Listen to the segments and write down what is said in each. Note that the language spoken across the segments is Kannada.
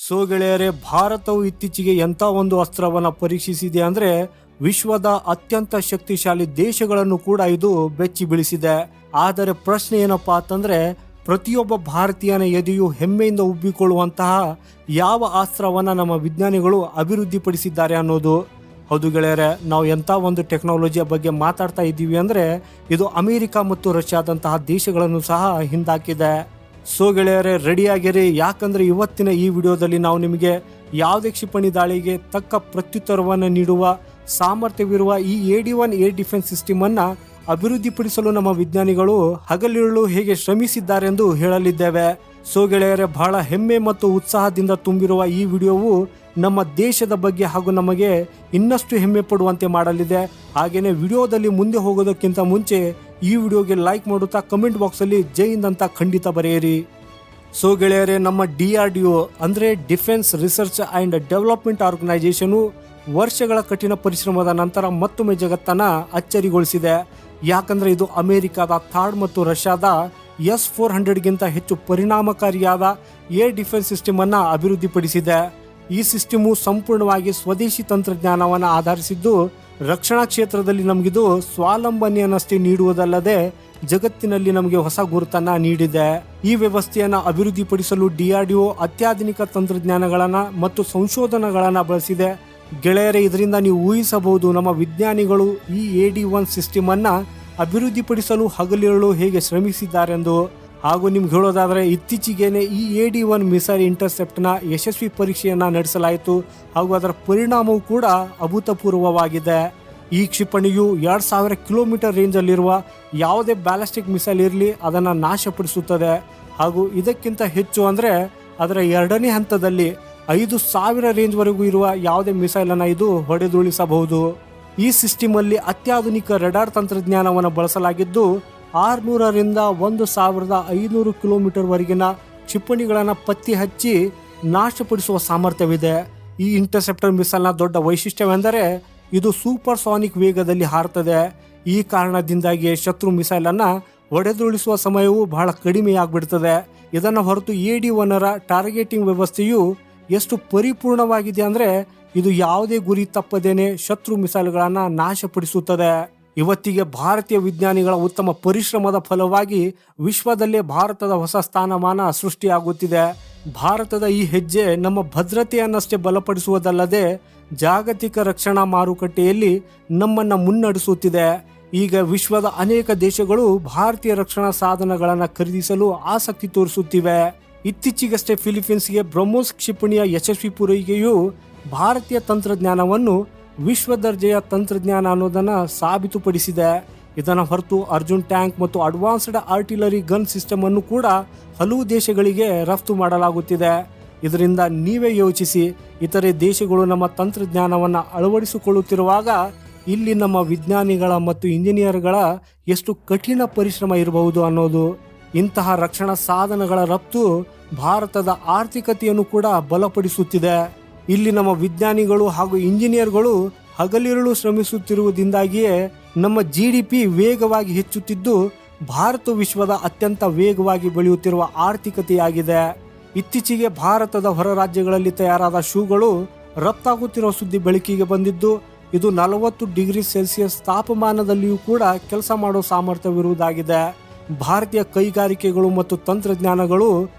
ಸೊ ಗೆಳೆಯರೆ, ಭಾರತವು ಇತ್ತೀಚೆಗೆ ಎಂಥ ಒಂದು ಅಸ್ತ್ರವನ್ನು ಪರೀಕ್ಷಿಸಿದೆ ಅಂದರೆ ವಿಶ್ವದ ಅತ್ಯಂತ ಶಕ್ತಿಶಾಲಿ ದೇಶಗಳನ್ನು ಕೂಡ ಇದು ಬೆಚ್ಚಿ ಬೀಳಿಸಿದೆ. ಆದರೆ ಪ್ರಶ್ನೆ ಏನಪ್ಪಾ ಅಂತಂದ್ರೆ, ಪ್ರತಿಯೊಬ್ಬ ಭಾರತೀಯನ ಎದೆಯು ಹೆಮ್ಮೆಯಿಂದ ಉಬ್ಬಿಕೊಳ್ಳುವಂತಹ ಯಾವ ಅಸ್ತ್ರವನ್ನು ನಮ್ಮ ವಿಜ್ಞಾನಿಗಳು ಅಭಿವೃದ್ಧಿಪಡಿಸಿದ್ದಾರೆ ಅನ್ನೋದು. ಹೌದು ಗೆಳೆಯರೆ, ನಾವು ಎಂಥ ಒಂದು ಟೆಕ್ನಾಲಜಿಯ ಬಗ್ಗೆ ಮಾತಾಡ್ತಾ ಇದ್ದೀವಿ ಅಂದರೆ ಇದು ಅಮೆರಿಕ ಮತ್ತು ರಷ್ಯಾದಂತಹ ದೇಶಗಳನ್ನು ಸಹ ಹಿಂದಾಕಿದೆ. ಸೊ ಗೆಳೆಯರೆ, ರೆಡಿಯಾಗಿರಿ, ಯಾಕಂದ್ರೆ ಇವತ್ತಿನ ಈ ವಿಡಿಯೋದಲ್ಲಿ ನಾವು ನಿಮಗೆ ಯಾವುದೇ ಕ್ಷಿಪಣಿ ದಾಳಿಗೆ ತಕ್ಕ ಪ್ರತ್ಯುತ್ತರವನ್ನು ನೀಡುವ ಸಾಮರ್ಥ್ಯವಿರುವ ಈ AD-1 ಏರ್ ಡಿಫೆನ್ಸ್ ಸಿಸ್ಟಮ್ ಅನ್ನ ಅಭಿವೃದ್ಧಿಪಡಿಸಲು ನಮ್ಮ ವಿಜ್ಞಾನಿಗಳು ಹಗಲಿರುಳು ಹೇಗೆ ಶ್ರಮಿಸಿದ್ದಾರೆ ಎಂದು ಹೇಳಲಿದ್ದೇವೆ. ಸೊ ಗೆಳೆಯರೆ, ಬಹಳ ಹೆಮ್ಮೆ ಮತ್ತು ಉತ್ಸಾಹದಿಂದ ತುಂಬಿರುವ ಈ ವಿಡಿಯೋವು ನಮ್ಮ ದೇಶದ ಬಗ್ಗೆ ಹಾಗೂ ನಮಗೆ ಇನ್ನಷ್ಟು ಹೆಮ್ಮೆ ಪಡುವಂತೆ ಮಾಡಲಿದೆ. ಹಾಗೇನೆ ವಿಡಿಯೋದಲ್ಲಿ ಮುಂದೆ ಹೋಗೋದಕ್ಕಿಂತ ಮುಂಚೆ ಈ ವಿಡಿಯೋಗೆ ಲೈಕ್ ಮಾಡುತ್ತಾ ಕಮೆಂಟ್ ಬಾಕ್ಸಲ್ಲಿ ಜೈ ಹಿಂದ್ ಅಂತ ಖಂಡಿತ ಬರೆಯಿರಿ. ಸೊ ಗೆಳೆಯರೆ, ನಮ್ಮ DRDO ಅಂದರೆ defence research and development organisation ವರ್ಷಗಳ ಕಠಿಣ ಪರಿಶ್ರಮದ ನಂತರ ಮತ್ತೊಮ್ಮೆ ಜಗತ್ತನ್ನು ಅಚ್ಚರಿಗೊಳಿಸಿದೆ. ಯಾಕಂದರೆ ಇದು ಅಮೆರಿಕದ ಥಾಡ್ ಮತ್ತು ರಷ್ಯಾದ S-400ಗಿಂತ ಹೆಚ್ಚು ಪರಿಣಾಮಕಾರಿಯಾದ ಏರ್ ಡಿಫೆನ್ಸ್ ಸಿಸ್ಟಮನ್ನು ಅಭಿವೃದ್ಧಿಪಡಿಸಿದೆ. ಈ ಸಿಸ್ಟಮು ಸಂಪೂರ್ಣವಾಗಿ ಸ್ವದೇಶಿ ತಂತ್ರಜ್ಞಾನವನ್ನು ಆಧರಿಸಿದ್ದು ರಕ್ಷಣಾ ಕ್ಷೇತ್ರದಲ್ಲಿ ನಮಗಿದು ಸ್ವಾವಲಂಬನೆಯನ್ನಷ್ಟೇ ನೀಡುವುದಲ್ಲದೆ ಜಗತ್ತಿನಲ್ಲಿ ನಮಗೆ ಹೊಸ ಗುರುತನ್ನ ನೀಡಿದೆ. ಈ ವ್ಯವಸ್ಥೆಯನ್ನು ಅಭಿವೃದ್ಧಿಪಡಿಸಲು DRDO ಅತ್ಯಾಧುನಿಕ ತಂತ್ರಜ್ಞಾನಗಳನ್ನು ಮತ್ತು ಸಂಶೋಧನೆಗಳನ್ನು ಬಳಸಿದೆ. ಗೆಳೆಯರೆ, ಇದರಿಂದ ನೀವು ಊಹಿಸಬಹುದು ನಮ್ಮ ವಿಜ್ಞಾನಿಗಳು ಈ AD-1 ಸಿಸ್ಟಮ್ ಅನ್ನ ಅಭಿವೃದ್ಧಿಪಡಿಸಲು ಹಗಲಿರುಳು ಹೇಗೆ ಶ್ರಮಿಸಿದ್ದಾರೆಂದು. ಹಾಗೂ ನಿಮ್ಗೆ ಹೇಳೋದಾದರೆ, ಇತ್ತೀಚೆಗೇನೆ ಈ AD-1 ಮಿಸೈಲ್ ಇಂಟರ್ಸೆಪ್ಟ್ನ ಯಶಸ್ವಿ ಪರೀಕ್ಷೆಯನ್ನು ನಡೆಸಲಾಯಿತು ಹಾಗೂ ಅದರ ಪರಿಣಾಮವೂ ಕೂಡ ಅಭೂತಪೂರ್ವವಾಗಿದೆ. ಈ ಕ್ಷಿಪಣಿಯು 2000 ಕಿಲೋಮೀಟರ್ ರೇಂಜಲ್ಲಿರುವ ಯಾವುದೇ ಬ್ಯಾಲಿಸ್ಟಿಕ್ ಮಿಸೈಲ್ ಇರಲಿ ಅದನ್ನು ನಾಶಪಡಿಸುತ್ತದೆ. ಹಾಗೂ ಇದಕ್ಕಿಂತ ಹೆಚ್ಚು ಅಂದರೆ ಅದರ ಎರಡನೇ ಹಂತದಲ್ಲಿ 5000 ರೇಂಜ್ವರೆಗೂ ಇರುವ ಯಾವುದೇ ಮಿಸೈಲನ್ನು ಇದು ಹೊಡೆದುರುಳಿಸಬಹುದು. ಈ ಸಿಸ್ಟಮಲ್ಲಿ ಅತ್ಯಾಧುನಿಕ ರೆಡಾರ್ ತಂತ್ರಜ್ಞಾನವನ್ನು ಬಳಸಲಾಗಿದ್ದು 600ರಿಂದ 1500 ಕಿಲೋಮೀಟರ್ವರೆಗಿನ ಕ್ಷಿಪಣಿಗಳನ್ನು ಪತ್ತೆ ಹಚ್ಚಿ ನಾಶಪಡಿಸುವ ಸಾಮರ್ಥ್ಯವಿದೆ. ಈ ಇಂಟರ್ಸೆಪ್ಟರ್ ಮಿಸೈಲ್ನ ದೊಡ್ಡ ವೈಶಿಷ್ಟ್ಯವೆಂದರೆ ಇದು ಸೂಪರ್ ಸಾನಿಕ್ ವೇಗದಲ್ಲಿ ಹಾರುತ್ತದೆ. ಈ ಕಾರಣದಿಂದಾಗಿ ಶತ್ರು ಮಿಸೈಲನ್ನು ಹೊಡೆದುರುಳಿಸುವ ಸಮಯವು ಬಹಳ ಕಡಿಮೆಯಾಗ್ಬಿಡ್ತದೆ. ಇದನ್ನು ಹೊರತು AD-1ರ ಟಾರ್ಗೆಟಿಂಗ್ ವ್ಯವಸ್ಥೆಯು ಎಷ್ಟು ಪರಿಪೂರ್ಣವಾಗಿದೆ ಅಂದರೆ ಇದು ಯಾವುದೇ ಗುರಿ ತಪ್ಪದೇನೆ ಶತ್ರು ಮಿಸೈಲ್ಗಳನ್ನು ನಾಶಪಡಿಸುತ್ತದೆ. ಇವತ್ತಿಗೆ ಭಾರತೀಯ ವಿಜ್ಞಾನಿಗಳ ಉತ್ತಮ ಪರಿಶ್ರಮದ ಫಲವಾಗಿ ವಿಶ್ವದಲ್ಲೇ ಭಾರತದ ಹೊಸ ಸ್ಥಾನಮಾನ ಸೃಷ್ಟಿಯಾಗುತ್ತಿದೆ. ಭಾರತದ ಈ ಹೆಜ್ಜೆ ನಮ್ಮ ಭದ್ರತೆಯನ್ನಷ್ಟೇ ಬಲಪಡಿಸುವುದಲ್ಲದೆ ಜಾಗತಿಕ ರಕ್ಷಣಾ ಮಾರುಕಟ್ಟೆಯಲ್ಲಿ ನಮ್ಮನ್ನು ಮುನ್ನಡೆಸುತ್ತಿದೆ. ಈಗ ವಿಶ್ವದ ಅನೇಕ ದೇಶಗಳು ಭಾರತೀಯ ರಕ್ಷಣಾ ಸಾಧನಗಳನ್ನು ಖರೀದಿಸಲು ಆಸಕ್ತಿ ತೋರಿಸುತ್ತಿವೆ. ಇತ್ತೀಚೆಗಷ್ಟೇ ಫಿಲಿಪೀನ್ಸ್ಗೆ ಬ್ರಹ್ಮೋಸ್ ಕ್ಷಿಪಣಿಯ ಯಶಸ್ವಿ ಪೂರೈಕೆಯು ಭಾರತೀಯ ತಂತ್ರಜ್ಞಾನವನ್ನು ವಿಶ್ವ ದರ್ಜೆಯ ತಂತ್ರಜ್ಞಾನ ಅನ್ನೋದನ್ನು ಸಾಬೀತುಪಡಿಸಿದೆ. ಇದನ್ನು ಹೊರತು ಅರ್ಜುನ್ ಟ್ಯಾಂಕ್ ಮತ್ತು ಅಡ್ವಾನ್ಸ್ಡ್ ಆರ್ಟಿಲರಿ ಗನ್ ಸಿಸ್ಟಮ್ ಅನ್ನು ಕೂಡ ಹಲವು ದೇಶಗಳಿಗೆ ರಫ್ತು ಮಾಡಲಾಗುತ್ತಿದೆ. ಇದರಿಂದ ನೀವೇ ಯೋಚಿಸಿ, ಇತರೆ ದೇಶಗಳು ನಮ್ಮ ತಂತ್ರಜ್ಞಾನವನ್ನು ಅಳವಡಿಸಿಕೊಳ್ಳುತ್ತಿರುವಾಗ ಇಲ್ಲಿ ನಮ್ಮ ವಿಜ್ಞಾನಿಗಳ ಮತ್ತು ಇಂಜಿನಿಯರ್ಗಳ ಎಷ್ಟು ಕಠಿಣ ಪರಿಶ್ರಮ ಇರಬಹುದು ಅನ್ನೋದು. ಇಂತಹ ರಕ್ಷಣಾ ಸಾಧನಗಳ ರಫ್ತು ಭಾರತದ ಆರ್ಥಿಕತೆಯನ್ನು ಕೂಡ ಬಲಪಡಿಸುತ್ತಿದೆ. ಇಲ್ಲಿ ನಮ್ಮ ವಿಜ್ಞಾನಿಗಳು ಹಾಗೂ ಇಂಜಿನಿಯರ್ಗಳು ಹಗಲಿರುಳು ಶ್ರಮಿಸುತ್ತಿರುವುದರಿಂದಾಗಿಯೇ ನಮ್ಮ GDP ವೇಗವಾಗಿ ಹೆಚ್ಚುತ್ತಿದ್ದು ಭಾರತ ವಿಶ್ವದ ಅತ್ಯಂತ ವೇಗವಾಗಿ ಬೆಳೆಯುತ್ತಿರುವ ಆರ್ಥಿಕತೆಯಾಗಿದೆ. ಇತ್ತೀಚೆಗೆ ಭಾರತದ ಹೊರ ರಾಜ್ಯಗಳಲ್ಲಿ ತಯಾರಾದ ಶೂಗಳು ರಫ್ತಾಗುತ್ತಿರುವ ಸುದ್ದಿ ಬೆಳಕಿಗೆ ಬಂದಿದ್ದು ಇದು 40 ಡಿಗ್ರಿ ಸೆಲ್ಸಿಯಸ್ ತಾಪಮಾನದಲ್ಲಿಯೂ ಕೂಡ ಕೆಲಸ ಮಾಡೋ ಸಾಮರ್ಥ್ಯವಿರುವುದಾಗಿದೆ. ಭಾರತೀಯ ಕೈಗಾರಿಕೆಗಳು ಮತ್ತು ತಂತ್ರಜ್ಞಾನಗಳು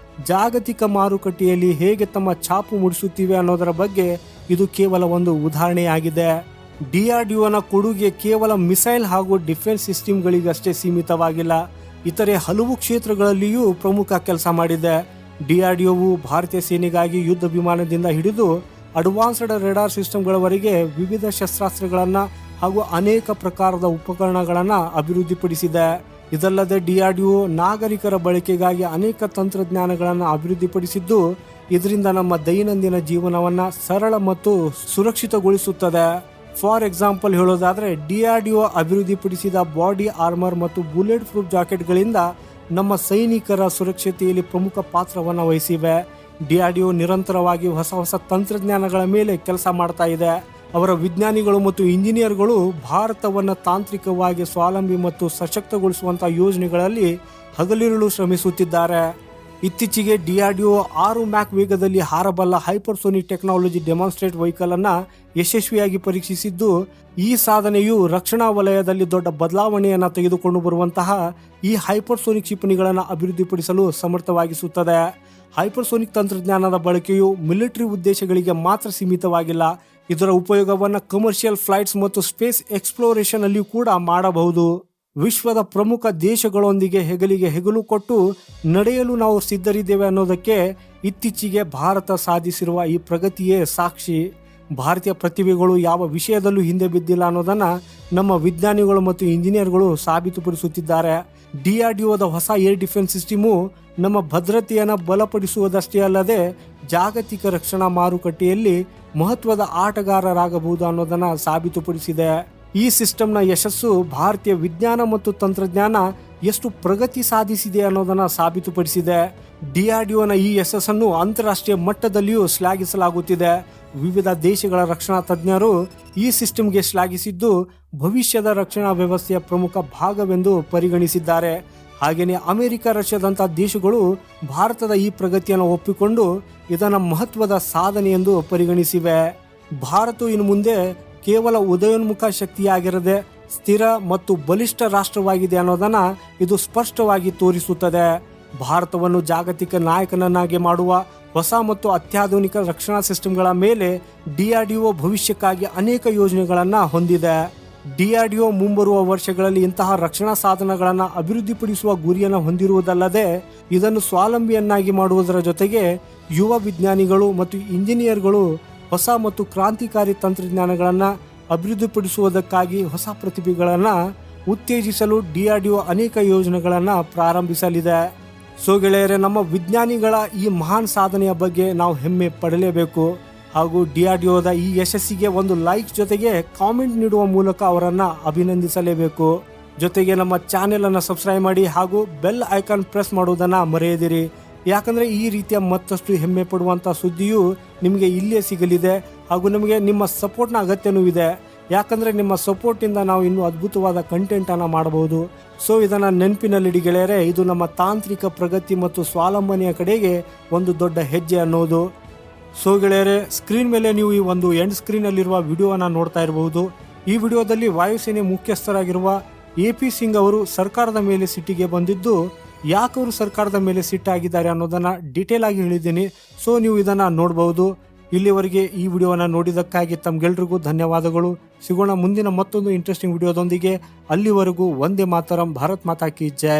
ಜಾಗತಿಕ ಮಾರುಕಟ್ಟೆಯಲ್ಲಿ ಹೇಗೆ ತಮ್ಮ ಛಾಪು ಮೂಡಿಸುತ್ತಿವೆ ಅನ್ನೋದರ ಬಗ್ಗೆ ಇದು ಕೇವಲ ಒಂದು ಉದಾಹರಣೆಯಾಗಿದೆ. DRDOನ ಕೊಡುಗೆ ಕೇವಲ ಮಿಸೈಲ್ ಹಾಗೂ ಡಿಫೆನ್ಸ್ ಸಿಸ್ಟಮ್ಗಳಿಗಷ್ಟೇ ಸೀಮಿತವಾಗಿಲ್ಲ, ಇತರೆ ಹಲವು ಕ್ಷೇತ್ರಗಳಲ್ಲಿಯೂ ಪ್ರಮುಖ ಕೆಲಸ ಮಾಡಿದೆ. DRDOವು ಭಾರತೀಯ ಸೇನೆಗಾಗಿ ಯುದ್ಧ ವಿಮಾನದಿಂದ ಹಿಡಿದು ಅಡ್ವಾನ್ಸ್ಡ್ ರೆಡಾರ್ ಸಿಸ್ಟಮ್ಗಳವರೆಗೆ ವಿವಿಧ ಶಸ್ತ್ರಾಸ್ತ್ರಗಳನ್ನು ಹಾಗೂ ಅನೇಕ ಪ್ರಕಾರದ ಉಪಕರಣಗಳನ್ನು ಅಭಿವೃದ್ಧಿಪಡಿಸಿದೆ. ಇದಲ್ಲದೆ DRDO ನಾಗರಿಕರ ಬಳಕೆಗಾಗಿ ಅನೇಕ ತಂತ್ರಜ್ಞಾನಗಳನ್ನು ಅಭಿವೃದ್ಧಿಪಡಿಸಿದ್ದು ಇದರಿಂದ ನಮ್ಮ ದೈನಂದಿನ ಜೀವನವನ್ನು ಸರಳ ಮತ್ತು ಸುರಕ್ಷಿತಗೊಳಿಸುತ್ತದೆ. ಫಾರ್ ಎಕ್ಸಾಂಪಲ್ ಹೇಳೋದಾದರೆ, DRDO ಅಭಿವೃದ್ಧಿಪಡಿಸಿದ ಬಾಡಿ ಆರ್ಮರ್ ಮತ್ತು ಬುಲೆಟ್ ಪ್ರೂಫ್ ಜಾಕೆಟ್ಗಳಿಂದ ನಮ್ಮ ಸೈನಿಕರ ಸುರಕ್ಷತೆಯಲ್ಲಿ ಪ್ರಮುಖ ಪಾತ್ರವನ್ನು ವಹಿಸಿವೆ. DRDO ನಿರಂತರವಾಗಿ ಹೊಸ ತಂತ್ರಜ್ಞಾನಗಳ ಮೇಲೆ ಕೆಲಸ ಮಾಡ್ತಾ ಇದೆ. ಅವರ ವಿಜ್ಞಾನಿಗಳು ಮತ್ತು ಇಂಜಿನಿಯರ್ಗಳು ಭಾರತವನ್ನು ತಾಂತ್ರಿಕವಾಗಿ ಸ್ವಾವಲಂಬಿ ಮತ್ತು ಸಶಕ್ತಗೊಳಿಸುವಂಥ ಯೋಜನೆಗಳಲ್ಲಿ ಹಗಲಿರುಳು ಶ್ರಮಿಸುತ್ತಿದ್ದಾರೆ. ಇತ್ತೀಚೆಗೆ DRDO 6 ಮ್ಯಾಕ್ ವೇಗದಲ್ಲಿ ಹಾರಬಲ್ಲ ಹೈಪರ್ಸೋನಿಕ್ ಟೆಕ್ನಾಲಜಿ ಡೆಮಾನ್ಸ್ಟ್ರೇಟ್ ವೆಹಿಕಲ್ ಅನ್ನ ಯಶಸ್ವಿಯಾಗಿ ಪರೀಕ್ಷಿಸಿದ್ದು, ಈ ಸಾಧನೆಯು ರಕ್ಷಣಾ ವಲಯದಲ್ಲಿ ದೊಡ್ಡ ಬದಲಾವಣೆಯನ್ನು ತೆಗೆದುಕೊಂಡು ಬರುವಂತಹ ಈ ಹೈಪರ್ಸೋನಿಕ್ ಕ್ಷಿಪಣಿಗಳನ್ನು ಅಭಿವೃದ್ಧಿಪಡಿಸಲು ಸಮರ್ಥವಾಗಿಸುತ್ತದೆ. ಹೈಪರ್ಸೋನಿಕ್ ತಂತ್ರಜ್ಞಾನದ ಬಳಕೆಯು ಮಿಲಿಟರಿ ಉದ್ದೇಶಗಳಿಗೆ ಮಾತ್ರ ಸೀಮಿತವಾಗಿಲ್ಲ. ಇದರ ಉಪಯೋಗವನ್ನು ಕಮರ್ಷಿಯಲ್ ಫ್ಲೈಟ್ಸ್ ಮತ್ತು ಸ್ಪೇಸ್ ಎಕ್ಸ್ಪ್ಲೋರೇಷನ್ ಅಲ್ಲಿ ಕೂಡ ಮಾಡಬಹುದು. ವಿಶ್ವದ ಪ್ರಮುಖ ದೇಶಗಳೊಂದಿಗೆ ಹೆಗಲಿಗೆ ಹೆಗಲು ಕೊಟ್ಟು ನಡೆಯಲು ನಾವು ಸಿದ್ಧರಿದ್ದೇವೆ ಅನ್ನೋದಕ್ಕೆ ಇತ್ತೀಚೆಗೆ ಭಾರತ ಸಾಧಿಸಿರುವ ಈ ಪ್ರಗತಿಯೇ ಸಾಕ್ಷಿ. ಭಾರತೀಯ ಪ್ರತಿಭೆಗಳು ಯಾವ ವಿಷಯದಲ್ಲೂ ಹಿಂದೆ ಬಿದ್ದಿಲ್ಲ ಅನ್ನೋದನ್ನ ನಮ್ಮ ವಿಜ್ಞಾನಿಗಳು ಮತ್ತು ಇಂಜಿನಿಯರ್ಗಳು ಸಾಬೀತುಪಡಿಸುತ್ತಿದ್ದಾರೆ. DRDOದ ಹೊಸ ಏರ್ ಡಿಫೆನ್ಸ್ ಸಿಸ್ಟಮು ನಮ್ಮ ಭದ್ರತೆಯನ್ನು ಬಲಪಡಿಸುವುದಷ್ಟೇ ಅಲ್ಲದೆ ಜಾಗತಿಕ ರಕ್ಷಣಾ ಮಾರುಕಟ್ಟೆಯಲ್ಲಿ ಮಹತ್ವದ ಆಟಗಾರರಾಗಬಹುದು ಅನ್ನೋದನ್ನ ಸಾಬೀತುಪಡಿಸಿದೆ. ಈ ಸಿಸ್ಟಮ್ನ ಯಶಸ್ಸು ಭಾರತೀಯ ವಿಜ್ಞಾನ ಮತ್ತು ತಂತ್ರಜ್ಞಾನ ಎಷ್ಟು ಪ್ರಗತಿ ಸಾಧಿಸಿದೆ ಅನ್ನೋದನ್ನ ಸಾಬೀತುಪಡಿಸಿದೆ. DRDOನ ಈ ಯಶಸ್ಸನ್ನು ಅಂತಾರಾಷ್ಟ್ರೀಯ ಮಟ್ಟದಲ್ಲಿಯೂ ಶ್ಲಾಘಿಸಲಾಗುತ್ತಿದೆ. ವಿವಿಧ ದೇಶಗಳ ರಕ್ಷಣಾ ತಜ್ಞರು ಈ ಸಿಸ್ಟಮ್ಗೆ ಶ್ಲಾಘಿಸಿದ್ದು, ಭವಿಷ್ಯದ ರಕ್ಷಣಾ ವ್ಯವಸ್ಥೆಯ ಪ್ರಮುಖ ಭಾಗವೆಂದು ಪರಿಗಣಿಸಿದ್ದಾರೆ. ಹಾಗೆಯೇ ಅಮೆರಿಕ, ರಷ್ಯಾದಂಥ ದೇಶಗಳು ಭಾರತದ ಈ ಪ್ರಗತಿಯನ್ನು ಒಪ್ಪಿಕೊಂಡು ಇದನ್ನು ಮಹತ್ವದ ಸಾಧನೆ ಎಂದು ಪರಿಗಣಿಸಿವೆ. ಭಾರತವು ಇನ್ನು ಮುಂದೆ ಕೇವಲ ಉದಯೋನ್ಮುಖ ಶಕ್ತಿಯಾಗಿರದೆ ಸ್ಥಿರ ಮತ್ತು ಬಲಿಷ್ಠ ರಾಷ್ಟ್ರವಾಗಿದೆ ಅನ್ನೋದನ್ನ ಇದು ಸ್ಪಷ್ಟವಾಗಿ ತೋರಿಸುತ್ತದೆ. ಭಾರತವನ್ನು ಜಾಗತಿಕ ನಾಯಕನನ್ನಾಗಿ ಮಾಡುವ ಹೊಸ ಮತ್ತು ಅತ್ಯಾಧುನಿಕ ರಕ್ಷಣಾ ಸಿಸ್ಟಮ್ಗಳ ಮೇಲೆ DRDO ಭವಿಷ್ಯಕ್ಕಾಗಿ ಅನೇಕ ಯೋಜನೆಗಳನ್ನು ಹೊಂದಿದೆ. DRDO ಮುಂಬರುವ ವರ್ಷಗಳಲ್ಲಿ ಇಂತಹ ರಕ್ಷಣಾ ಸಾಧನಗಳನ್ನು ಅಭಿವೃದ್ಧಿಪಡಿಸುವ ಗುರಿಯನ್ನು ಹೊಂದಿರುವುದಲ್ಲದೆ ಇದನ್ನು ಸ್ವಾವಲಂಬಿಯನ್ನಾಗಿ ಮಾಡುವುದರ ಜೊತೆಗೆ ಯುವ ವಿಜ್ಞಾನಿಗಳು ಮತ್ತು ಇಂಜಿನಿಯರ್ಗಳು ಹೊಸ ಮತ್ತು ಕ್ರಾಂತಿಕಾರಿ ತಂತ್ರಜ್ಞಾನಗಳನ್ನು ಅಭಿವೃದ್ಧಿಪಡಿಸುವುದಕ್ಕಾಗಿ ಹೊಸ ಪ್ರತಿಭೆಗಳನ್ನು ಉತ್ತೇಜಿಸಲು DRDO ಅನೇಕ ಯೋಜನೆಗಳನ್ನು ಪ್ರಾರಂಭಿಸಲಿದೆ. ಸೊ ಗೆಳೆಯರೆ, ನಮ್ಮ ವಿಜ್ಞಾನಿಗಳ ಈ ಮಹಾನ್ ಸಾಧನೆಯ ಬಗ್ಗೆ ನಾವು ಹೆಮ್ಮೆ ಪಡಲೇಬೇಕು. ಹಾಗೂ DRDOದ ಈ ಯಶಸ್ಸಿಗೆ ಒಂದು ಲೈಕ್ ಜೊತೆಗೆ ಕಾಮೆಂಟ್ ನೀಡುವ ಮೂಲಕ ಅವರನ್ನು ಅಭಿನಂದಿಸಲೇಬೇಕು. ಜೊತೆಗೆ ನಮ್ಮ ಚಾನೆಲನ್ನು ಸಬ್ಸ್ಕ್ರೈಬ್ ಮಾಡಿ ಹಾಗೂ ಬೆಲ್ ಐಕಾನ್ ಪ್ರೆಸ್ ಮಾಡುವುದನ್ನು ಮರೆಯದಿರಿ. ಯಾಕಂದರೆ ಈ ರೀತಿಯ ಮತ್ತಷ್ಟು ಹೆಮ್ಮೆ ಪಡುವಂಥ ಸುದ್ದಿಯು ನಿಮಗೆ ಇಲ್ಲೇ ಸಿಗಲಿದೆ. ಹಾಗೂ ನಿಮಗೆ ನಿಮ್ಮ ಸಪೋರ್ಟ್ನ ಅಗತ್ಯನೂ ಇದೆ. ಯಾಕಂದರೆ ನಿಮ್ಮ ಸಪೋರ್ಟಿಂದ ನಾವು ಇನ್ನೂ ಅದ್ಭುತವಾದ ಕಂಟೆಂಟನ್ನು ಮಾಡಬಹುದು. ಸೊ ಇದನ್ನು ನೆನಪಿನಲ್ಲಿಡಿ ಗೆಳೆಯರೆ, ಇದು ನಮ್ಮ ತಾಂತ್ರಿಕ ಪ್ರಗತಿ ಮತ್ತು ಸ್ವಾವಲಂಬನೆಯ ಕಡೆಗೆ ಒಂದು ದೊಡ್ಡ ಹೆಜ್ಜೆ ಅನ್ನೋದು. ಸೊ ಗೆಳೆಯರೆ, ಸ್ಕ್ರೀನ್ ಮೇಲೆ ನೀವು ಈ ಒಂದು ಎಂಡ್ ಸ್ಕ್ರೀನಲ್ಲಿರುವ ವಿಡಿಯೋವನ್ನು ನೋಡ್ತಾ ಇರಬಹುದು. ಈ ವಿಡಿಯೋದಲ್ಲಿ ವಾಯುಸೇನೆ ಮುಖ್ಯಸ್ಥರಾಗಿರುವ AP ಸಿಂಗ್ ಅವರು ಸರ್ಕಾರದ ಮೇಲೆ ಸಿಟ್ಟಿಗೆ ಬಂದಿದ್ದು, ಯಾಕೆ ಅವರು ಸರ್ಕಾರದ ಮೇಲೆ ಸಿಟ್ಟಾಗಿದ್ದಾರೆ ಅನ್ನೋದನ್ನು ಡೀಟೇಲ್ ಆಗಿ ಹೇಳಿದ್ದೀನಿ. ಸೊ ನೀವು ಇದನ್ನು ನೋಡಬಹುದು. ಇಲ್ಲಿವರೆಗೆ ಈ ವಿಡಿಯೋವನ್ನು ನೋಡಿದ್ದಕ್ಕಾಗಿ ತಮ್ಗೆಲ್ರಿಗೂ ಧನ್ಯವಾದಗಳು. ಸಿಗೋಣ ಮುಂದಿನ ಮತ್ತೊಂದು ಇಂಟ್ರೆಸ್ಟಿಂಗ್ ವಿಡಿಯೋದೊಂದಿಗೆ. ಅಲ್ಲಿವರೆಗೂ ವಂದೇ ಮಾತರಂ, ಭಾರತ್ ಮಾತಾ ಕಿ ಜೈ.